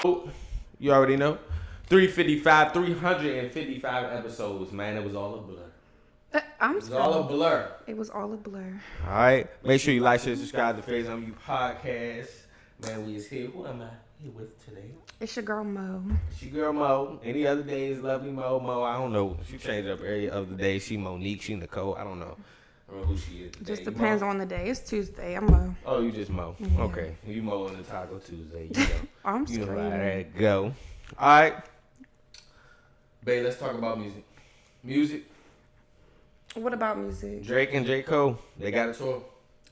You already know. 355 episodes, man. It was all a blur. I'm It was all a blur. It was all a blur. All right. Make sure you like, share, subscribe to TheFaisonViewPodcast. Man, we is here. Who am I here with today? It's your girl Mo. It's your girl Mo. Any other days, lovely Mo. Mo, I don't know. She changed up every other day. She Monique. She Nicole. I don't know. I don't know who she is today. Just depends on the day. It's Tuesday. I'm Mo. Oh, you just Mo. Yeah. Okay. You Mo on the Taco Tuesday. You know. I'm You know how screaming. that go. All right. Babe, let's talk about music. Music. What about music? Drake and J. Cole, they got a tour.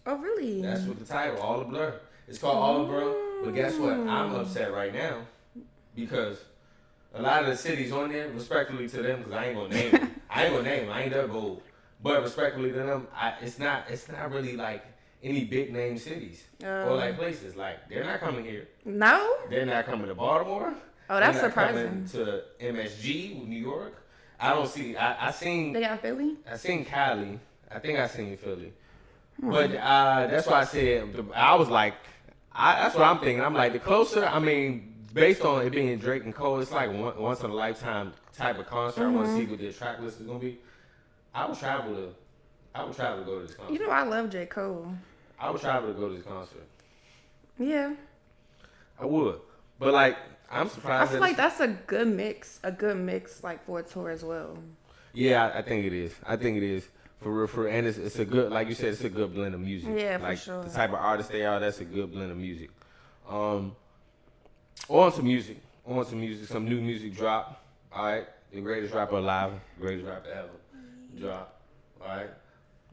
Oh, really? That's what the title, All a Blur. It's called All a Blur. But guess what? I'm upset right now because a lot of the cities on there, respectfully to them, because I ain't gonna name them. I ain't that bold. But respectfully to them, it's not really like any big name cities or like places. Like they're not coming here. No? They're not coming to Baltimore. Oh, that's They're not surprising. coming to MSG, New York. I don't see. I seen. They got Philly? I seen Cali. I think I seen Philly. But that's why I said, I was like, that's what I'm thinking. I'm like, the closer, I mean, based on it being Drake and Cole, it's like once in a lifetime type of concert. I want to see what their track list is going to be. I would travel to go to this concert. You know I love J. Cole. I would travel to go to this concert. Yeah. I would. But like, I'm surprised. I feel like that's a good mix like for a tour as well. Yeah, I think it is. For real, and it's a good, like you said, it's a good blend of music. Yeah, like, for sure. The type of artists they are, that's a good blend of music. On to music. Some new music drop. All right, the greatest rapper alive, greatest rapper ever, drop. All right,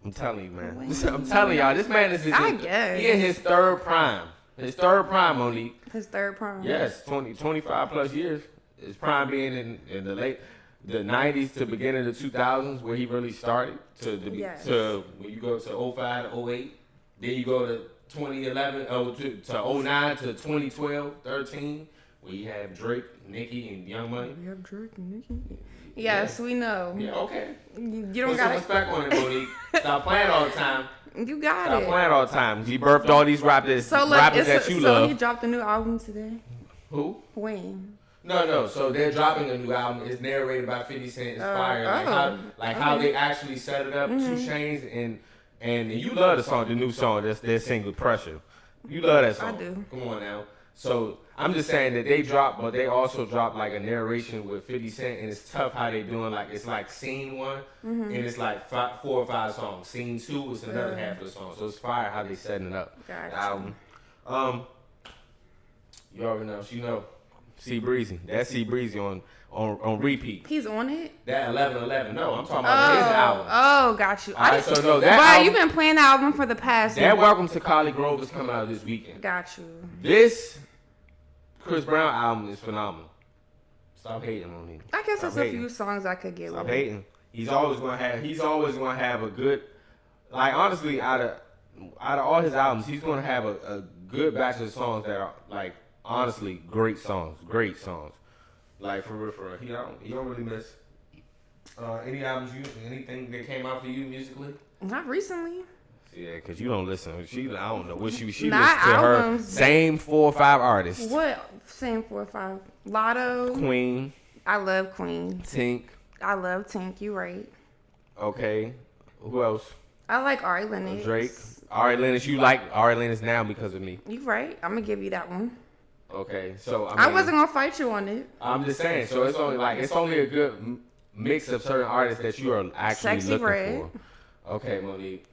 I'm telling you, man. I'm telling y'all, this man is he in his third prime. Monique. His third prime. Yes, 25 plus years. His prime being in the late. The 90s to beginning of the 2000s where he really started to when you go to 05 to 08, then you go to 2011 to 09 to 2012, 13 where you have Drake, Nicki, and Young Money. We have Drake and Nicki. Yes, we know. Yeah, okay. You don't Put some got respect on it, Monique. Stop playing all the time. You got Stop it. playing all the time. He birthed all these rappers that you love. So he dropped a new album today. Who? When? No. So they're dropping a new album. It's narrated by 50 Cent. It's fire. How they actually set it up. 2 Chainz and you love the song, the new song. That's their single, Pressure. You love that song. I do. Come on now. So I'm just saying that they dropped, but they also dropped like a narration with 50 Cent, and it's tough how they doing. Like it's like scene 1, and it's like 4 or 5 songs. Scene 2 is another half of the song. So it's fire how they setting it up. Gotcha. The album. You already know. You know. C Breezy. That's C Breezy on repeat. He's on it? That 11:11. No, I'm talking about his album. Oh, got you. Alright, so no, that wow, album, you've been playing the album for the past. That Welcome to Collie Grove is coming out this weekend. Got you. This Chris Brown album is phenomenal. Stop hating on him. I guess there's a few songs I could get with. Stop hating. He's always gonna have a good, like honestly, out of all his albums, he's gonna have a good batch of songs that are like honestly great songs. Like for real. He don't really miss any albums anything that came out for you musically? Not recently. Yeah, because you don't listen. I don't know what she listens to albums. her same 4 or 5 artists. What? Same 4 or 5. Lotto. Queen. I love Queen. Tink. I love Tink. You right. Okay. Who else? I like Ari Lennox. Drake. Ari Lennox. You like Ari Lennox now because of me. You right. I'm gonna give you that one. Okay. So I wasn't gonna fight you on it. I'm just saying. So it's only a good mix of certain artists that you are actually Sexy looking Red. for. Okay, Monique.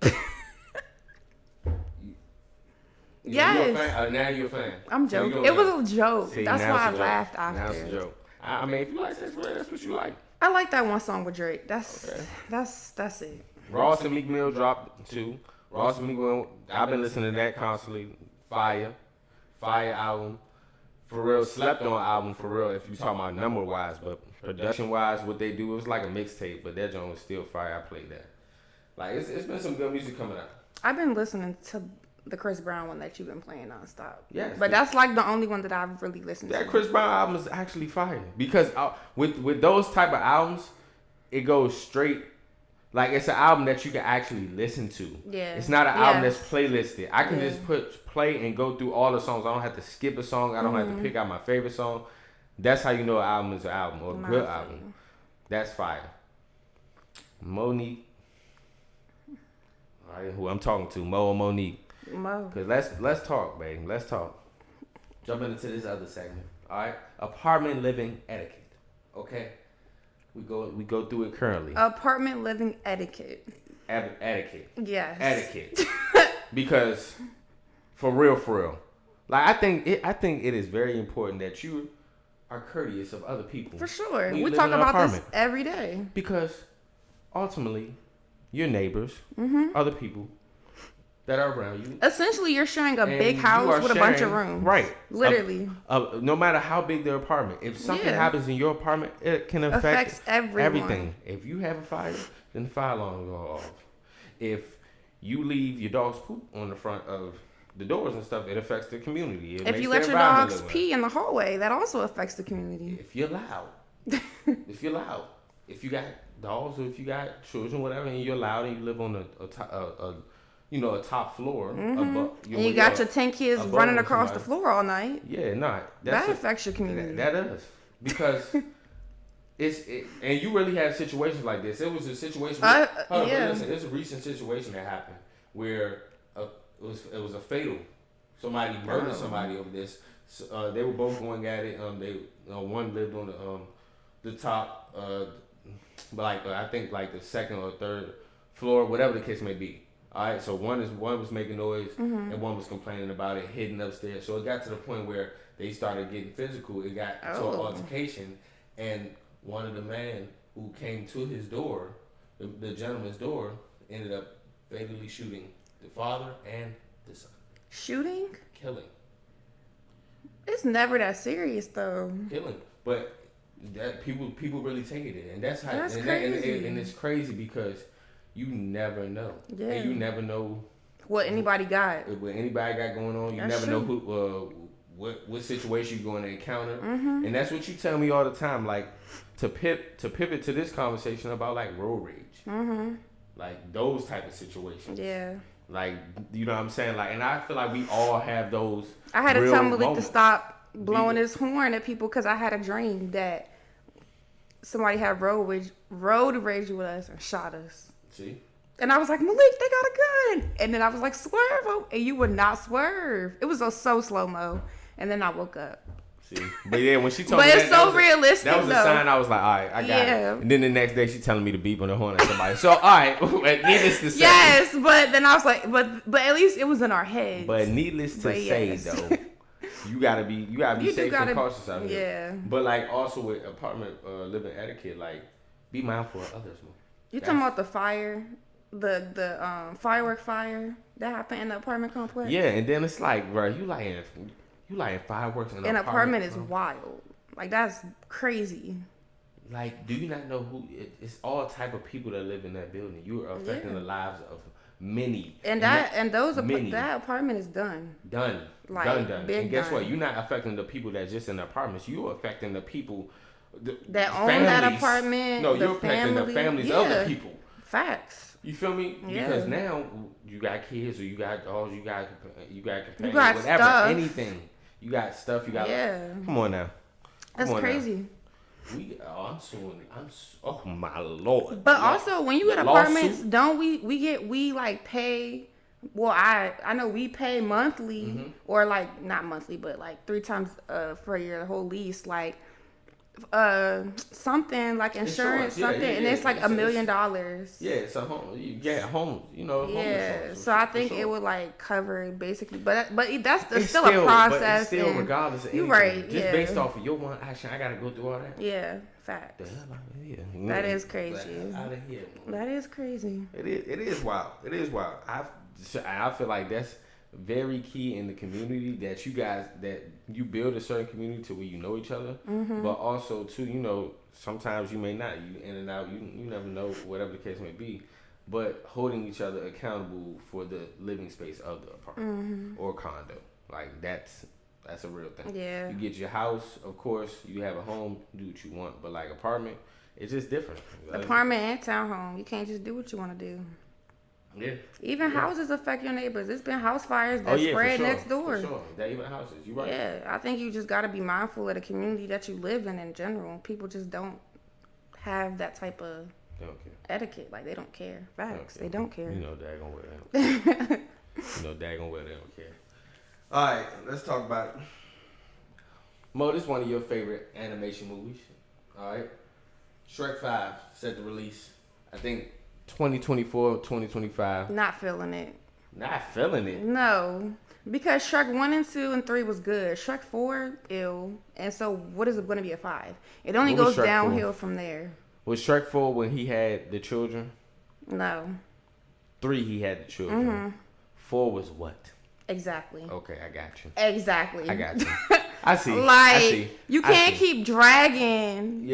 Yes. Now you're a fan. I'm joking. It was a joke. See, that's why I laughed after. Now it's a joke. I mean, if you like Sexy Red, that's what you like. I like that one song with Drake. That's it. Ross and Meek Mill dropped 2. Ross and Meek Mill, I've been listening to that constantly. Fire album. For real, slept on album for real. If you talking about number wise, but production wise, what they do, it was like a mixtape, but that joint was still fire. I played that. Like it's been some good music coming out. I've been listening to the Chris Brown one that you've been playing nonstop. Yes, but that's like the only one that I've really listened to. That Chris Brown album is actually fire because with those type of albums, it goes straight Like, it's an album that you can actually listen to. Yeah. It's not an album that's playlisted. I can just play and go through all the songs. I don't have to skip a song. I don't have to pick out my favorite song. That's how you know an album is an album or a good album. That's fire. Monique. All right, who I'm talking to, Mo or Monique. Mo. Because let's talk, baby. Let's talk. Jumping into this other segment. All right. Apartment living etiquette. Okay. We go through it currently. Apartment living etiquette. Etiquette. Yes. Etiquette. Because for real. Like, I think it is very important that you are courteous of other people. For sure. We talk about this every day. Because ultimately, your neighbors, other people that are around you. Essentially, you're sharing a big house with a bunch of rooms. Right. Literally. No matter how big their apartment. If something happens in your apartment, it can affect everything. If you have a fire, then the fire alarm will go off. If you leave your dog's poop on the front of the doors and stuff, it affects the community. If you let your dogs pee in the hallway, that also affects the community. If you're loud. If you got dogs or if you got children, whatever, and you're loud and you live on a top floor. And you got your 10 kids running across the floor all night. Yeah, that affects your community. That does. Because and you really had situations like this. It was a situation. Listen, there's a recent situation that happened where it was a fatal. Somebody murdered somebody over this. They were both going at it. One lived on the top, but I think like the second or third floor, whatever the case may be. All right, so one was making noise and one was complaining about it, hidden upstairs. So it got to the point where they started getting physical. It got to an altercation, and one of the men who came to his door, the gentleman's door, ended up fatally shooting the father and the son. Shooting? Killing. It's never that serious though. Killing, but that people really take it, and that's how. That's crazy. And it's crazy because you never know. Yeah. And you never know what anybody got. What anybody got going on. You never know who, what situation you're going to encounter. And that's what you tell me all the time. Like to pivot to this conversation about like road rage. Like those type of situations. Yeah. Like, you know what I'm saying? Like, and I feel like we all have those. I had to tell Malik to stop blowing his horn at people because I had a dream that somebody had road rage with us and shot us. See? And I was like, Malik, they got a gun. And then I was like, swerve. And you would not swerve. It was so slow-mo. And then I woke up. See? But yeah, when she told me but it's so realistic, that was a sign. I was like, all right, I got it. And then the next day, she telling me to beep on the horn at somebody. So, all right, needless to say. Yes, but then I was like, but at least it was in our heads. But needless to say, though, you gotta be safe and cautious out here. Yeah. But like also with apartment living etiquette, like be mindful of others more. You talking about the fire, the firework fire that happened in the apartment complex? Yeah, and then it's like, bro, you lighting fireworks in an apartment is wild. Like that's crazy. Like, do you not know who? It's all type of people that live in that building. You are affecting the lives of many. That apartment is done. Done. Like, done. And guess what? You're not affecting the people that's just in the apartments. You're affecting the people that own that apartment. No, you're affecting the families of the people. Facts. You feel me? Yeah. Because now you got kids or you got dogs, you got companions, whatever, stuff. anything. You got stuff. You got. Yeah. Come on now. That's crazy. Oh my Lord. But also when you get apartments, don't we like pay? Well, I know we pay monthly or like not monthly, but like 3 times for your whole lease, like something like insurance, something, and it's like $1 million. Yeah, it's a home. Home. You know. Yeah, so I think it would like cover basically, but that's still a process. But still, regardless of anything, right? Just based off of your one action, I gotta go through all that. Yeah, fact. That is crazy. Out of here. That is crazy. It is wild. It is wild. I feel like that's very key in the community that you build a certain community to where you know each other, but also too, sometimes you may not, you in and out, you never know, whatever the case may be, but holding each other accountable for the living space of the apartment or condo, like that's a real thing. Yeah, you get your house, of course, you have a home, do what you want, but like apartment, It's just different. Apartment and townhome. You can't just do what you want to do. Yeah. Even houses affect your neighbors. It's been house fires that spread next door. For sure. That even houses. You right. Yeah, I think you just got to be mindful of the community that you live in general. People just don't have that type of etiquette. Like, they don't care. Facts. They don't care. You know daggone well they don't care. You know daggone well they don't care. All right, let's talk about it. Mo, this is one of your favorite animation movies. All right. Shrek 5 set to release, I think, 2024, 2025. Not feeling it. Not feeling it? No. Because Shrek 1 and 2 and 3 was good. Shrek 4, ill. And so what is it going to be a 5? It only goes downhill from there. Was Shrek 4 when he had the children? No. 3 he had the children. Mm-hmm. 4 was what? Exactly. Okay, I got you. Exactly. I got you. I see. Like, I see. You can't keep dragging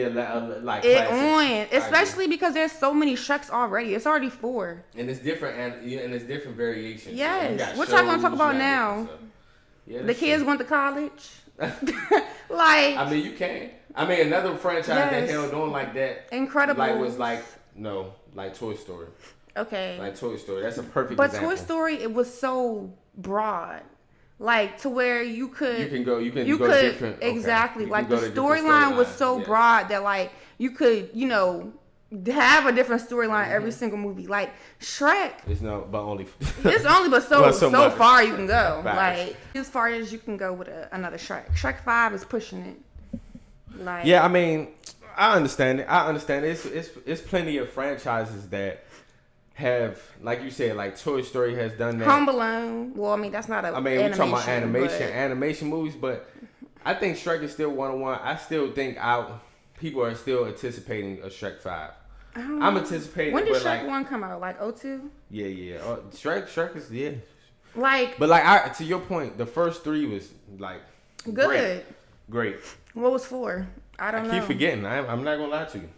like it on, especially because there's so many Shreks already. It's already 4. And it's different, and it's different variations. Yes. What y'all gonna talk about now? Yeah, the kids went to college. Like, I mean, you can. I mean, another franchise that held on like that. Incredible. Like was like Toy Story. Okay. Like Toy Story. That's a perfect example. example. But Toy Story, it was so broad. Like, to where you could go different. Exactly. Okay. Like, the storyline was so broad that, like, you could, have a different storyline every single movie. Like, Shrek. It's only so far you can go. Like, as far as you can go with another Shrek. Shrek 5 is pushing it. Like, yeah, I mean, I understand it. It's plenty of franchises that have, like you said, like Toy Story has done that. Home Alone. Well, I mean, that's not we're talking about animation movies, but I think Shrek is still one. I still think people are still anticipating a Shrek 5. I'm anticipating. When did Shrek 1 come out? Like 2002? Yeah. Shrek is Like, but to your point, the first 3 was like good, great. What was 4? I don't know. I keep forgetting. I'm not gonna lie to you.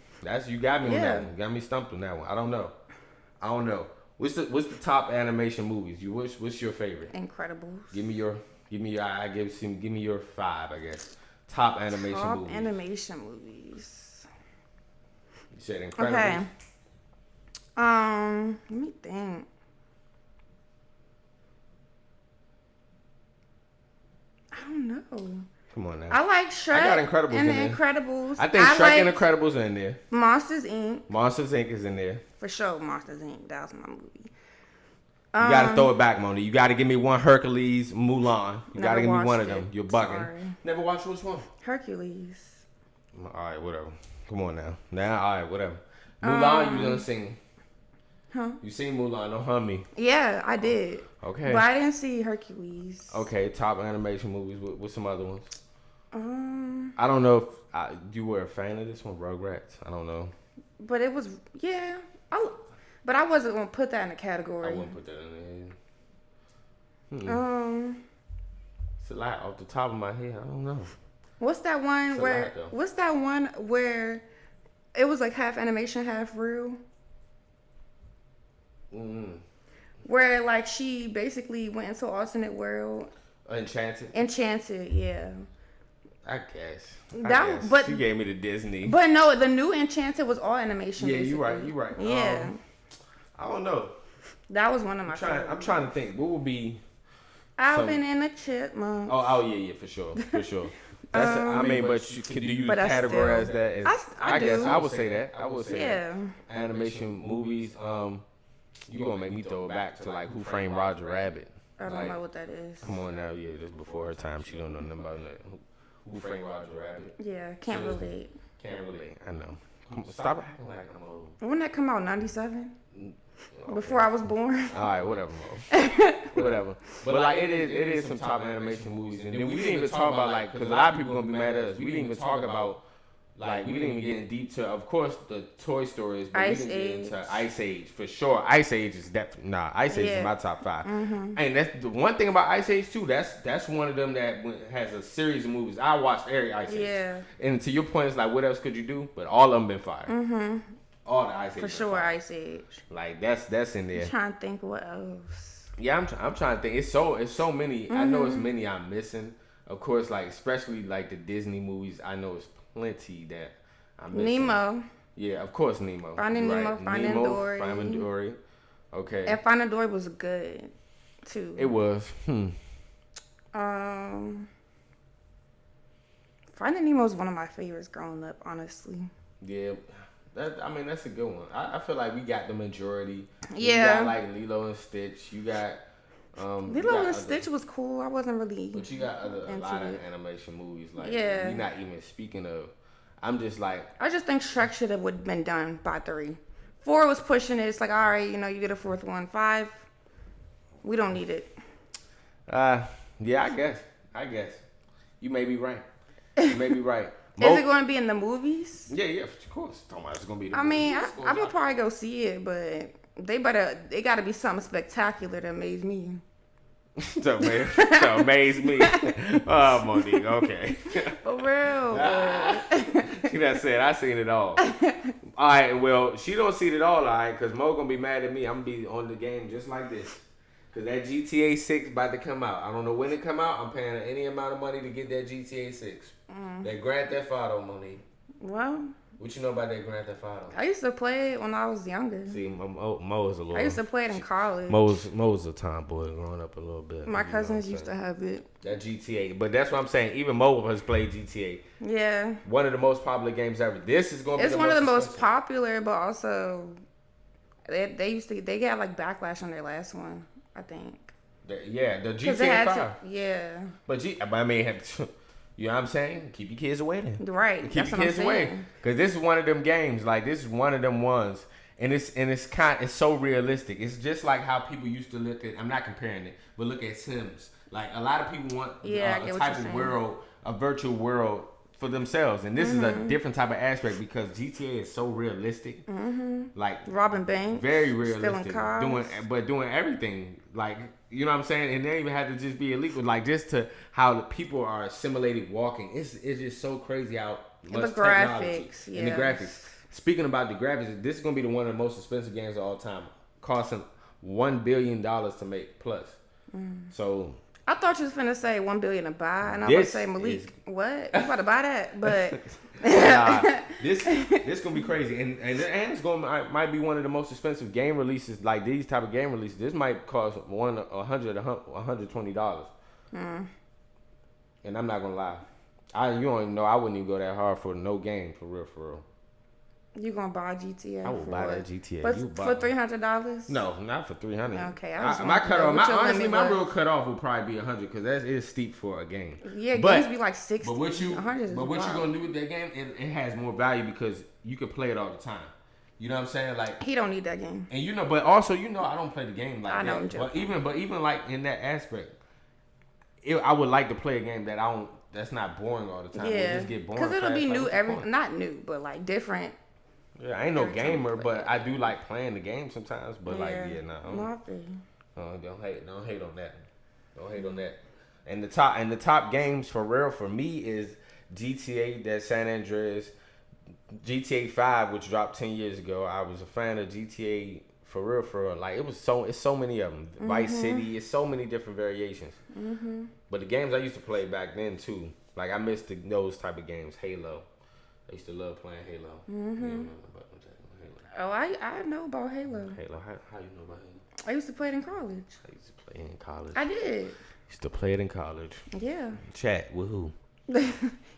You got me on that one. You got me stumped on that one. I don't know. What's the top animation movies? What's your favorite? Incredibles. Give me your 5, I guess. Top animation movies. You said Incredibles. Okay. Let me think. I don't know. Come on now. I like Shrek. I got Incredibles and in there. Incredibles. I think Shrek and Incredibles are in there. Monsters Inc. Monsters Inc. is in there. For sure, Monsters Inc. That was my movie. You gotta throw it back, Moni. You gotta give me one Hercules, Mulan. You gotta give me one of them. You're bugging. Sorry. Never watched which one? Hercules. All right, whatever. Come on now. All right, whatever. Mulan, you done sing. Huh? You seen Mulan, don't hum me. Yeah, I did. Okay. But I didn't see Hercules. Okay, top animation movies. With some other ones? I don't know if you were a fan of this one, Rugrats. I don't know. But it was, but I wasn't going to put that in a category. I wouldn't put that in there. It's a lot off the top of my head. I don't know. What's that one where it was like half animation, half real? Where like she basically went into an alternate world. Enchanted, yeah. I guess. She gave me the Disney. But no, the new Enchanted was all animation. Yeah, basically. you're right. Yeah. I don't know. That was one of my favorites. I'm trying to think. What would be Alvin and the Chipmunks. Oh yeah, for sure. But do you categorize that as? I guess I would say that. That. Animation movies. You gonna make me throw it back to like Who Framed Roger Rabbit? I don't know what that is. Come on now, this before her time. She don't know nothing about that. Who Framed Roger Rabbit? Yeah, can't relate. I know. Stop acting like I'm old. When that come out, 97? Okay. Before I was born. All right, whatever. Whatever. But like it is some top animation movies, and then we didn't even talk about like because a lot of people gonna be mad at us. We didn't even talk about like we didn't even get in deep to of course the Toy Stories, but we didn't get into Ice Age for sure. Ice Age is definitely Ice Age is my top 5, and that's the one thing about Ice Age too. That's one of them that has a series of movies. I watched every Ice Age. Yeah. And to your point, it's like what else could you do? But all of them been fire. All the Ice Age. For sure, Ice Age. Like that's in there. I'm trying to think what else. Yeah, I'm trying to think. It's so many. I know it's many I'm missing. Of course, like especially like the Disney movies. I know it's plenty that I'm missing. Nemo. Yeah, of course Nemo. Finding Nemo, Finding Dory. Finding Dory. Okay. And Finding Dory was good too. It was. Finding Nemo is one of my favorites growing up, honestly. Yeah. That's a good one. I feel like we got the majority. Yeah. You got like Lilo and Stitch. You got Lilo and Stitch was cool. I wasn't really. But you got a lot of animation movies. Like, yeah. You're not even speaking of. I'm just like. I just think Shrek should have been done by 3. 4 was pushing it. It's like, all right, you get a 4th one. 5, we don't need it. Yeah, I guess. You may be right. Is it going to be in the movies? Yeah, of course. It's going to be. I'm gonna probably go see it, but they got to be something spectacular to amaze me. to amaze me. Oh, Monique. Okay. For real. She done said I seen it all. All right. Well, she don't see it all. All right, because Mo gonna be mad at me. I'm gonna be on the game just like this. Cause that GTA 6 about to come out. I don't know when it come out. I'm paying any amount of money to get that GTA 6. That Grand Theft Auto money. Well, what you know about that Grand Theft Auto? I used to play it when I was younger. See, Mo is a little. I used to play it in college. Mo's a tomboy growing up a little bit. My cousins used to have it. That GTA, but that's what I'm saying. Even Mo has played GTA. Yeah. One of the most popular games ever. This is gonna be. It's one of the most popular, but also they got like backlash on their last one. I think. The GTA 5. Yeah. But I mean, you know what I'm saying? Keep your kids away then. Right. Keep your kids away. Because this is one of them games. Like, this is one of them ones. And it's so realistic. It's just like how people used to look at, I'm not comparing it, but look at Sims. Like, a lot of people want a type of world, a virtual world for themselves. And this is a different type of aspect because GTA is so realistic. Like, robbing banks. Very realistic. Stealing cars. Doing everything. Like, you know what I'm saying? And they even had to just be illegal. Like, just to how the people are assimilated walking. It's just so crazy how much the graphics. Yeah. And the graphics. Speaking about the graphics, this is going to be one of the most expensive games of all time. Costing $1 billion to make plus. So... I thought you was finna say $1 billion to buy, and I was gonna say Malik, what? You about to buy that? But this gonna be crazy, and it's might be one of the most expensive game releases. Like these type of game releases, this might cost $120. And I'm not gonna lie, you don't even know I wouldn't even go that hard for no game for real. You gonna buy GTA? I will buy that GTA. For $300? No, not for $300. Okay, my real cutoff would probably be $100 because that is steep for a game. Yeah, games be like $60. But what you gonna do with that game? It has more value because you can play it all the time. You know what I'm saying? Like he don't need that game. And but also I don't play the game like I know, that. But even like in that aspect, I would like to play a game that's not boring all the time. Yeah, just get boring because it'll be new not new, but like different. Yeah, I ain't no gamer, but I do like playing the game sometimes. But don't hate on that. Don't hate on that. And the top games for real for me is GTA, that San Andreas, GTA 5, which dropped 10 years ago. I was a fan of GTA for real. Like it's so many of them. Vice City, it's so many different variations. But the games I used to play back then too, like I missed those type of games. Halo. I used to love playing Halo. Halo. Oh, I know about Halo. Halo, how you know about Halo? I used to play it in college. I used to play it in college. I did. Used to play it in college. Yeah. Chat with who?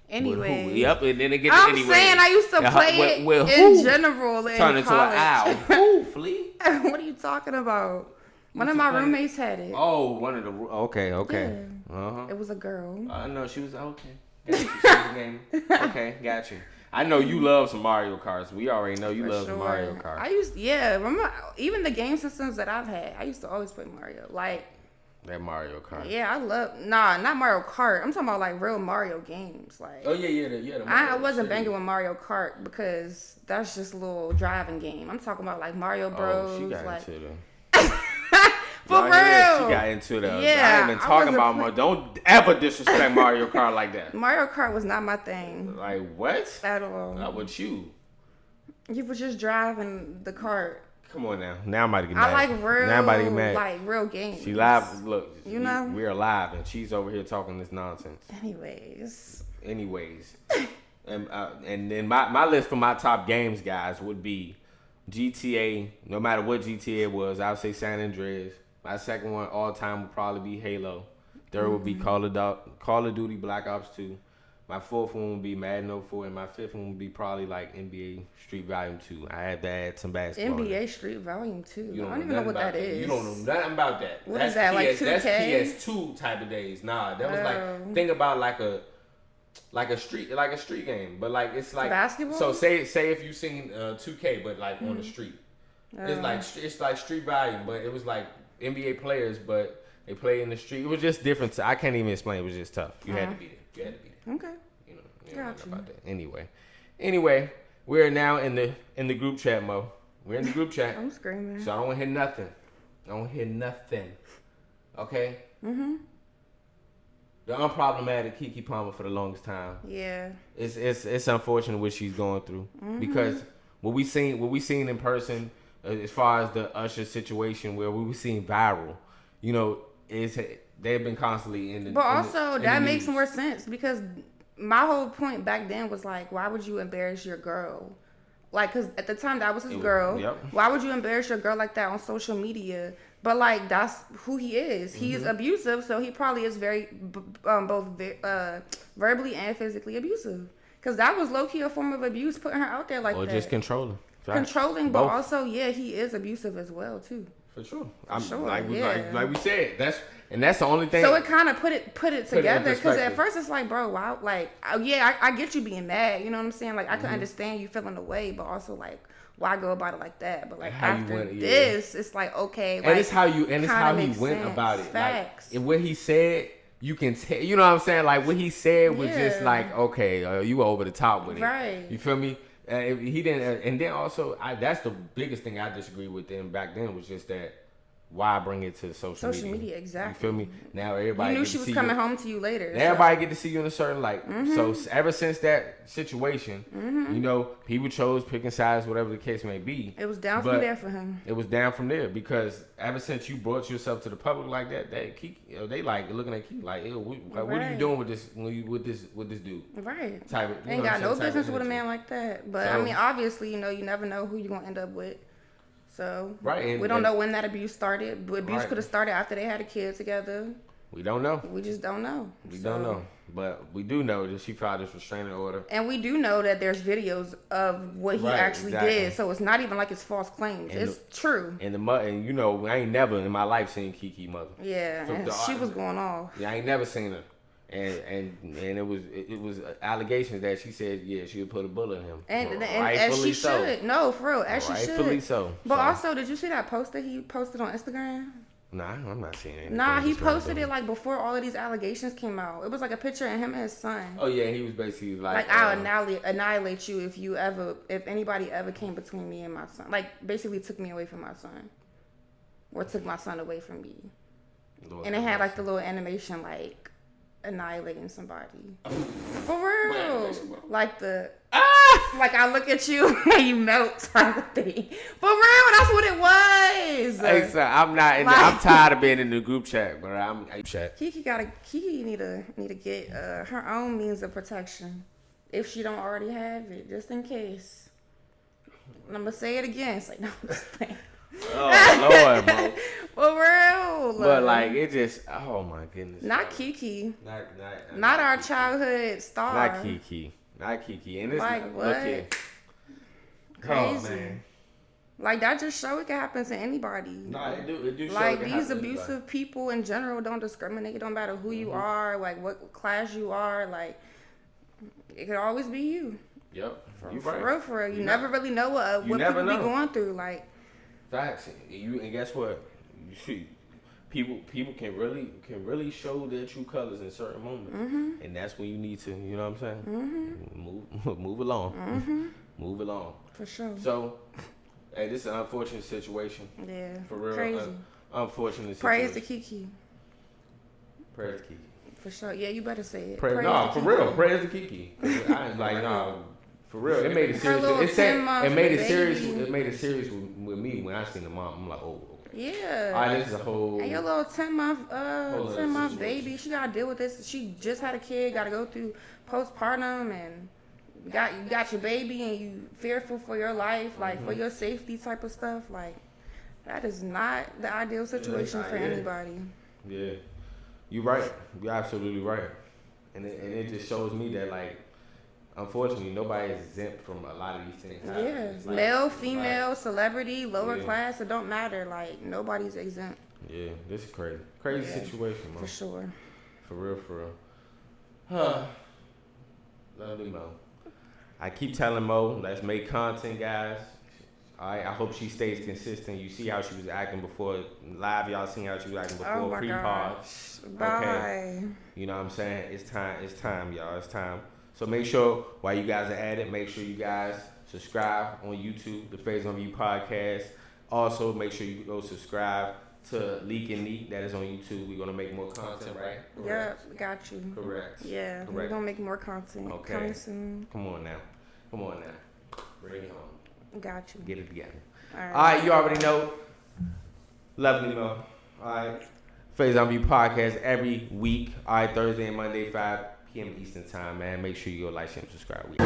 Anyway. With who? Yep, and then it gets I'm saying I used to play it in general in college. Into an owl. Who, Flea? What are you talking about? One of my roommates had it. Oh, one of the... Okay. Yeah. It was a girl. I know, she was... Okay. Got you. She was a gamer. Okay, got you. I know you love some Mario Karts. We already know you love some Mario Karts. Remember, even the game systems that I've had, I used to always play Mario. Like... That Mario Kart. Yeah, I love... Nah, not Mario Kart. I'm talking about, like, real Mario games. Like... Oh, yeah. The Mario I wasn't banging with Mario Kart because that's just a little driving game. I'm talking about, like, Mario Bros. She got like... into them. For real. She got into those. Yeah, I ain't been talking about Mario. Don't ever disrespect Mario Kart like that. Mario Kart was not my thing. Like, what? At all. Not with you. You were just driving the cart. Come on now. Now I'm about to get mad. I like real, now I'm about to get mad. Like real games. She live. Look, we're live, and she's over here talking this nonsense. Anyways. And then my list for my top games, guys, would be GTA. No matter what GTA it was, I would say San Andreas. My second one all time would probably be Halo. Third would be Call of Duty Black Ops 2. My fourth one would be Madden 04, and my fifth one would be probably like NBA Street Volume 2. I had to add some basketball. NBA Street Volume 2. I don't even know what that is. You don't know nothing about that. What is that, like 2K? That's PS2 type of days. Nah, that was like, think about like a street game, but like it's like basketball. So say if you seen 2K, but like on the street, it's like Street Volume, but it was like NBA players, but they play in the street. It was just different. I can't even explain. It was just tough. You had to be there. You had to be there. Okay. You know about that. Anyway, we're now in the group chat mode. We're in the group chat. I'm screaming. So I don't want to hear nothing. Okay. The unproblematic Keke Palmer for the longest time. Yeah. It's unfortunate what she's going through because what we seen in person as far as the Usher situation where we were seeing viral, you know, they've been constantly in the. But also that makes news. more sense because my whole point back then was like, why would you embarrass your girl? Like, cause at the time that was his girl. Yep. Why would you embarrass your girl like that on social media? But like that's who he is. He's abusive, so he probably is very both verbally and physically abusive. Cause that was low key a form of abuse, putting her out there like that. Or just controlling. Controlling, but also he is abusive as well too. For sure. Like we said, that's the only thing. So it kind of put it together because at first it's like, bro, wow, like, I get you being mad, you know what I'm saying? Like I can understand you feeling the way, but also like, why go about it like that? But like after this, it's like okay, and it's how he went about it. Facts. Like what he said, you can tell. You know what I'm saying? Like what he said was just like, okay, you were over the top with it. Right. You feel me? He didn't, and then also, that's the biggest thing I disagree with them back then was just that why bring it to social media? Exactly. You feel me? Now everybody. You knew she was coming home to you later. Everybody get to see you in a certain light. So ever since that situation, you know, people chose picking sides, whatever the case may be. It was down from there for him. It was down from there because ever since you brought yourself to the public like that, they like looking at Keke like, what are you doing with this with this dude? Right. Type of, ain't got no business with a man like that. But I mean, obviously, you know, you never know who you're gonna end up with. So we don't know when that abuse started. But abuse could have started after they had a kid together. We don't know. We just don't know. We don't know. But we do know that she filed this restraining order. And we do know that there's videos of what he actually did. So it's not even like it's false claims. It's true. And you know, I ain't never in my life seen Keke mother. Yeah, and she was going off. Yeah, I ain't never seen her. And it was allegations that she said she would put a bullet in him. And as she should. No, for real, as she should. Rightfully so. But also, did you see that post that he posted on Instagram? Nah, I'm not seeing it. Nah, he posted it like before all of these allegations came out. It was like a picture of him and his son. Oh yeah, he was basically like I'll annihilate you if anybody ever came between me and my son. Like basically took me away from my son. Or took my son away from me. Lord, and it had like the little animation like annihilating somebody. For real. Like the like I look at you and you melt type of thing. For real, that's what it was. Hey, so I'm not. I'm tired of being in the group chat, but I'm chat. Keke need to get her own means of protection if she don't already have it, just in case. And I'm gonna say it again. It's like no, I'm just playing. Oh Lord, bro. For real. But like it just, oh my goodness. Not Keke. Not our childhood star. Not Keke. And it's like what? Look here. Crazy. Oh man. Like that just show it can happen to anybody. No, it do show like it can these happen abusive people in general don't discriminate. It don't matter who you are, like what class you are. Like it could always be you. Yep. You right. For real. You never really know what people be going through. Like facts. And guess what? You see, people can really show their true colors in certain moments, and that's when you need to. You know what I'm saying? Move along. Move along. For sure. So, hey, this is an unfortunate situation. Yeah. For real. Crazy. Unfortunate situation. Praise to Keke. Praise to Keke. For sure. Yeah, you better say it. For real. Praise to Keke. I ain't like no. For real, it made it serious. It made it serious with me when I seen the mom. I'm like, oh. Yeah. All right, this is a whole. And your little 10-month baby, she gotta deal with this. She just had a kid, gotta go through postpartum, and you got your baby and you fearful for your life, like for your safety type of stuff, like that is not the ideal situation for anybody. Yeah, you're right. You're absolutely right. And it just shows me that, like, unfortunately, nobody is exempt from a lot of these things. Yeah, like, male, female, celebrity, lower class, it don't matter. Like, nobody's exempt. Yeah, this is crazy. Crazy situation, Mo. For sure. For real. Huh. Lovely Mo. I keep telling Mo, let's make content, guys. Alright, I hope she stays consistent. You see how she was acting before live. Y'all seen how she was acting before pre-pod. Okay. You know what I'm saying? It's time, y'all. It's time. So make sure while you guys are at it, make sure you guys subscribe on YouTube, the TheFaisonViewPodcast. Also, make sure you go subscribe to Leak and Neat. That is on YouTube. We're gonna make more content, right? Yeah, got you. Correct. Yeah, we're gonna make more content. Okay. Coming soon. Come on now. Bring it home. Got you. Get it together. All right, you already know. Lovely Mo. All right. Faison View Podcast every week. All right, Thursday and Monday, 5 p.m. Eastern Time, man. Make sure you go like, share, and subscribe.